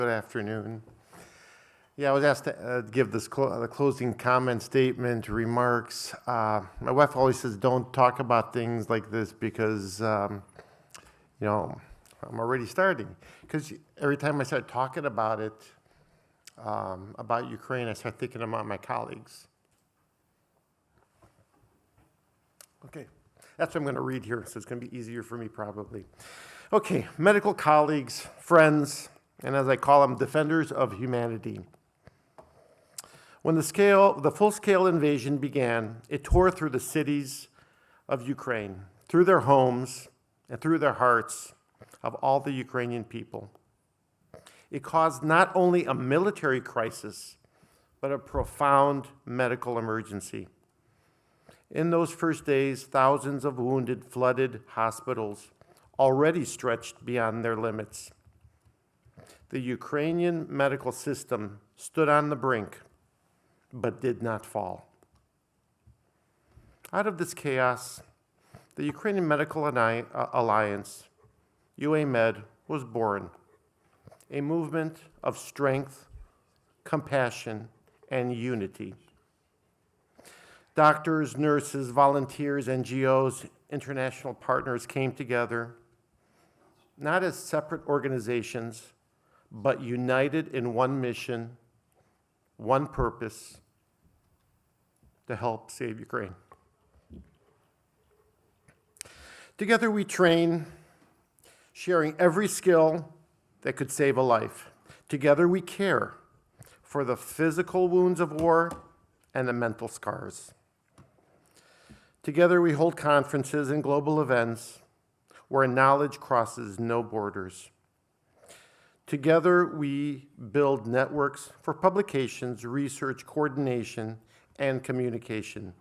Good afternoon. Yeah, I was asked to give this the closing comment statement, remarks. My wife always says, don't talk about things like this because, you know, I'm already starting. Because every time I start talking about it, about Ukraine, I start thinking about my colleagues. Okay, that's what I'm going to read here, so it's going to be easier for me probably. Okay, medical colleagues, friends, and as I call them, defenders of humanity. When the full-scale invasion began, it tore through the cities of Ukraine, through their homes, and through their hearts of all the Ukrainian people. It caused not only a military crisis, but a profound medical emergency. In those first days, thousands of wounded flooded hospitals, already stretched beyond their limits. The Ukrainian medical system stood on the brink, but did not fall. Out of this chaos, the Ukrainian Medical Alliance, UAMed, was born, a movement of strength, compassion, and unity. Doctors, nurses, volunteers, NGOs, international partners came together, not as separate organizations, but united in one mission, one purpose, to help save Ukraine. Together we train, sharing every skill that could save a life. Together we care for the physical wounds of war and the mental scars. Together we hold conferences and global events where knowledge crosses no borders. Together, we build networks for publications, research, coordination, and communication,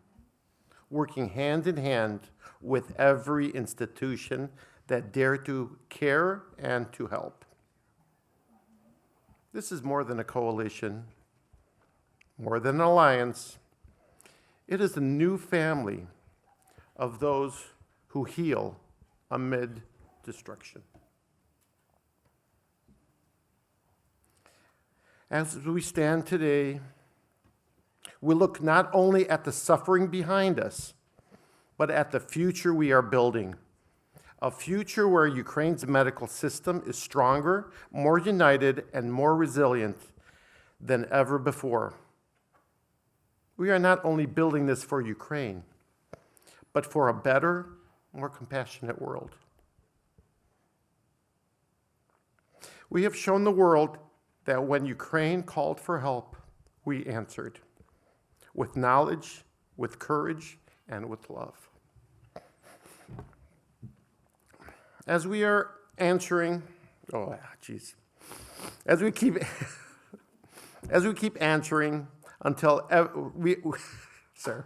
working hand in hand with every institution that dare to care and to help. This is more than a coalition, more than an alliance. It is a new family of those who heal amid destruction. As we stand today, we look not only at the suffering behind us, but at the future we are building. A future where Ukraine's medical system is stronger, more united, and more resilient than ever before. We are not only building this for Ukraine, but for a better, more compassionate world. We have shown the world that when Ukraine called for help, we answered with knowledge, with courage, and with love. As we are answering, as we keep answering until sir.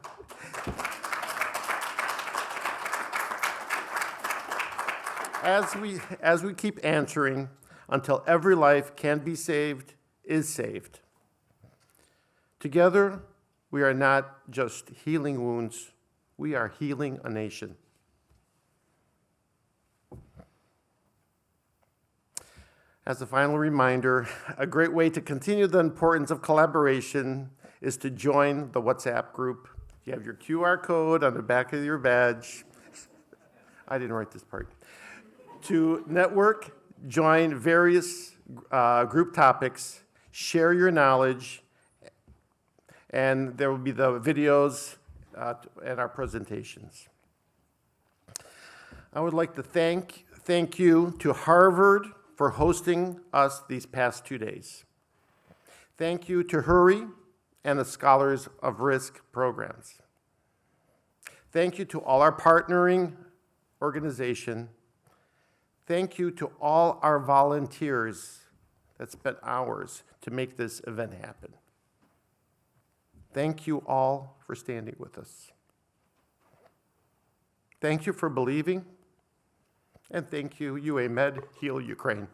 As we keep answering until every life can be saved, is saved. Together, we are not just healing wounds, we are healing a nation. As a final reminder, a great way to continue the importance of collaboration is to join the WhatsApp group. You have your QR code on the back of your badge. I didn't write this part. To network, join various group topics, share your knowledge, and there will be the videos and our presentations. I would like to thank you to Harvard for hosting us these past 2 days. Thank you to Hurry and the Scholars of Risk programs. Thank you to all our partnering organizations. Thank you to all our volunteers that spent hours to make this event happen. Thank you all for standing with us. Thank you for believing, and thank you, UAMed, Heal Ukraine.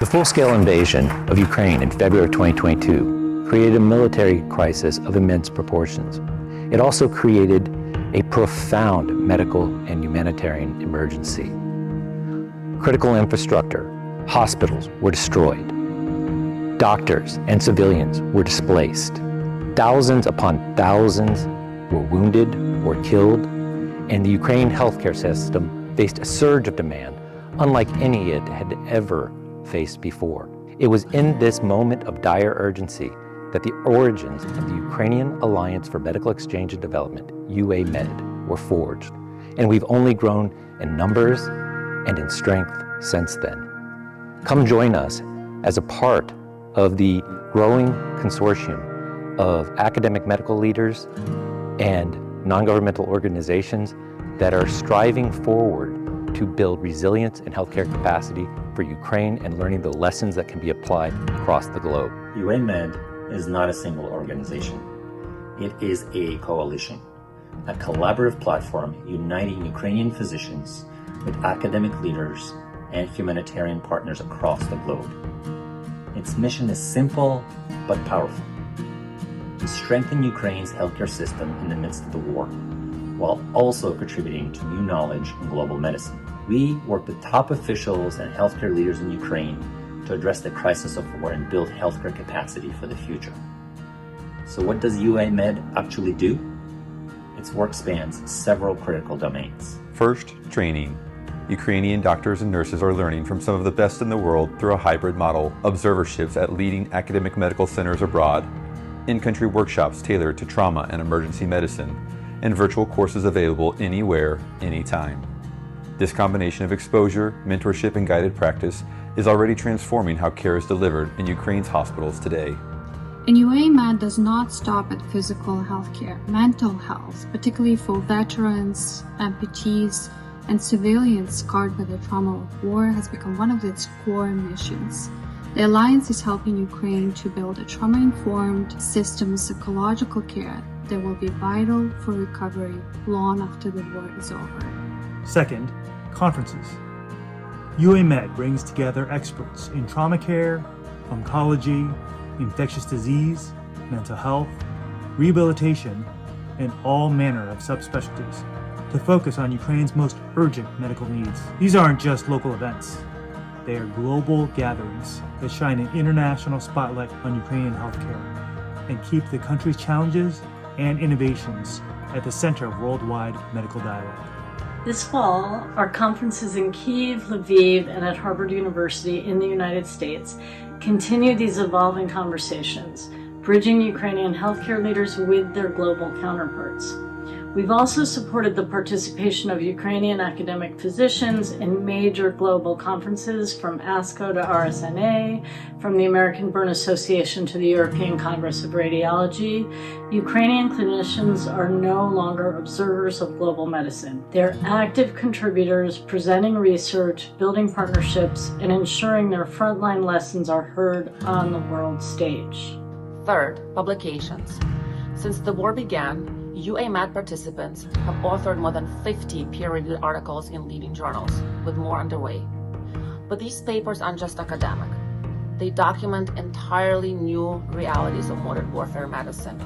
The full-scale invasion of Ukraine in February 2022 created a military crisis of immense proportions. It also created a profound medical and humanitarian emergency. Critical infrastructure, hospitals were destroyed. Doctors and civilians were displaced. Thousands upon thousands were wounded or killed, and the Ukrainian healthcare system faced a surge of demand unlike any it had ever faced before. It was in this moment of dire urgency that the origins of the Ukrainian Alliance for Medical Exchange and Development, UAMED, were forged, and we've only grown in numbers and in strength since then. Come join us as a part of the growing consortium of academic medical leaders and non-governmental organizations that are striving forward to build resilience and healthcare capacity for Ukraine and learning the lessons that can be applied across the globe. UAMED is not a single organization. It is a coalition, a collaborative platform uniting Ukrainian physicians with academic leaders and humanitarian partners across the globe. Its mission is simple but powerful: to strengthen Ukraine's healthcare system in the midst of the war, while also contributing to new knowledge in global medicine. We work with top officials and healthcare leaders in Ukraine to address the crisis of war and build healthcare capacity for the future. So what does UAMED actually do? Its work spans several critical domains. First, training. Ukrainian doctors and nurses are learning from some of the best in the world through a hybrid model, observerships at leading academic medical centers abroad, in-country workshops tailored to trauma and emergency medicine, and virtual courses available anywhere, anytime. This combination of exposure, mentorship, and guided practice is already transforming how care is delivered in Ukraine's hospitals today. And UAMED does not stop at physical healthcare. Mental health, particularly for veterans, amputees, and civilians scarred by the trauma of war, has become one of its core missions. The Alliance is helping Ukraine to build a trauma-informed system of psychological care that will be vital for recovery long after the war is over. Second, conferences. UAMED brings together experts in trauma care, oncology, infectious disease, mental health, rehabilitation, and all manner of subspecialties to focus on Ukraine's most urgent medical needs. These aren't just local events. They are global gatherings that shine an international spotlight on Ukrainian healthcare and keep the country's challenges and innovations at the center of worldwide medical dialogue. This fall, our conferences in Kyiv, Lviv, and at Harvard University in the United States continue these evolving conversations, bridging Ukrainian healthcare leaders with their global counterparts. We've also supported the participation of Ukrainian academic physicians in major global conferences from ASCO to RSNA, from the American Burn Association to the European Congress of Radiology. Ukrainian clinicians are no longer observers of global medicine. They're active contributors, presenting research, building partnerships, and ensuring their frontline lessons are heard on the world stage. Third, publications. Since the war began, UAMED participants have authored more than 50 peer-reviewed articles in leading journals, with more underway. But these papers aren't just academic. They document entirely new realities of modern warfare medicine,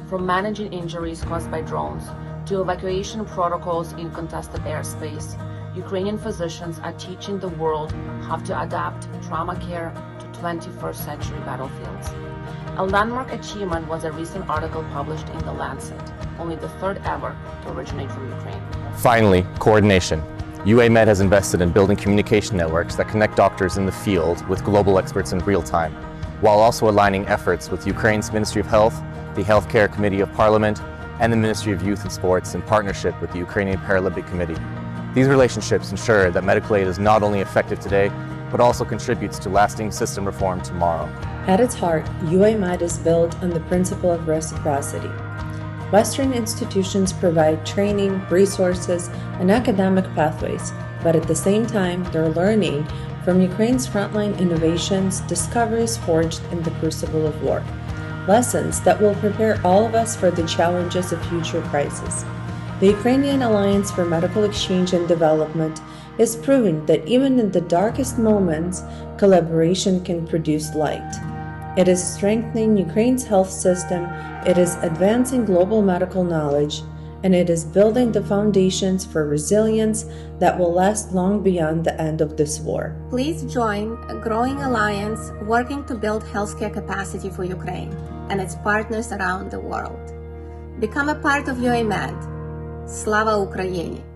from managing injuries caused by drones to evacuation protocols in contested airspace. Ukrainian physicians are teaching the world how to adapt trauma care to 21st century battlefields. A landmark achievement was a recent article published in The Lancet, only the third ever to originate from Ukraine. Finally, coordination. UAMED has invested in building communication networks that connect doctors in the field with global experts in real time, while also aligning efforts with Ukraine's Ministry of Health, the Healthcare Committee of Parliament, and the Ministry of Youth and Sports in partnership with the Ukrainian Paralympic Committee. These relationships ensure that medical aid is not only effective today, but also contributes to lasting system reform tomorrow. At its heart, UAMED is built on the principle of reciprocity. Western institutions provide training, resources, and academic pathways, but at the same time, they're learning from Ukraine's frontline innovations, discoveries forged in the crucible of war. Lessons that will prepare all of us for the challenges of future crises. The Ukrainian Alliance for Medical Exchange and Development is proving that even in the darkest moments, collaboration can produce light. It is strengthening Ukraine's health system, it is advancing global medical knowledge, and it is building the foundations for resilience that will last long beyond the end of this war. Please join a growing alliance working to build healthcare capacity for Ukraine and its partners around the world. Become a part of UAMed. Slava Ukraini!